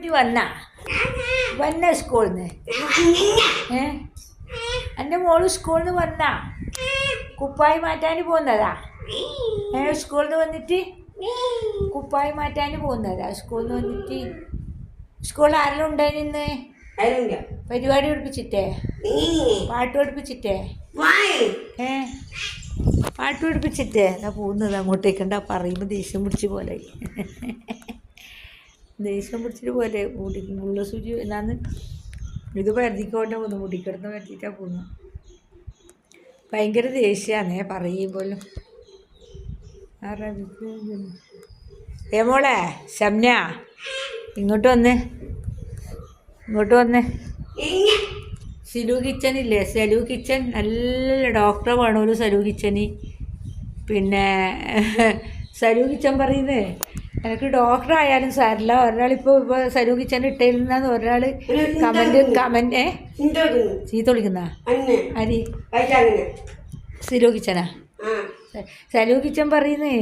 കുട്ടി വന്ന സ്കൂളിൽ നിന്ന് എൻ്റെ മോള് സ്കൂളിൽ നിന്ന് വന്നാ കുപ്പായി മാറ്റാൻ പോകുന്നതാ സ്കൂളിൽ നിന്ന് വന്നിട്ട് കുപ്പായി മാറ്റാൻ പോകുന്നതാ സ്കൂളിൽ നിന്ന് വന്നിട്ട് സ്കൂളിൽ ആരെല്ലാം ഉണ്ടായി നിന്ന് പരിപാടി പഠിപ്പിച്ചിട്ടേ പാട്ട് പഠിപ്പിച്ചിട്ടേ പാട്ട് പഠിപ്പിച്ചിട്ടേ എന്നാ പോകുന്നത് അങ്ങോട്ടേക്കണ്ട പറയുമ്പോൾ ദേഷ്യം പിടിച്ച പോലെ ദേഷ്യം പിടിച്ചിട്ട് പോലെ മുള്ള സൂചി എന്നാന്ന് ഇത് പരിധിക്കോട്ടെ പോകുന്നു മുടിക്കിടന്ന് വരുത്തിയിട്ടാണ് പോകുന്നത് ഭയങ്കര ദേഷ്യമാണേ പറയുമ്പോലും മോളെ ശംന ഇങ്ങോട്ട് വന്നേ സലു കിച്ചൻ ഇല്ലേ സലു കിച്ചൻ നല്ല ഡോക്ടറെ വേണമല്ലോ സലു കിച്ചന് പിന്നെ സലു കിച്ചൻ പറയുന്നേ എനിക്ക് ഡോക്ടർ ആയാലും സാരില്ല ഒരാളിപ്പോൾ സലു കിച്ചൻ ഇട്ടിരുന്നാന്ന് ഒരാൾ കമൻറ്റ് ചീത്ത വിളിക്കുന്ന അരി സലു കിച്ചനാ സലു കിച്ചൻ പറയുന്നേ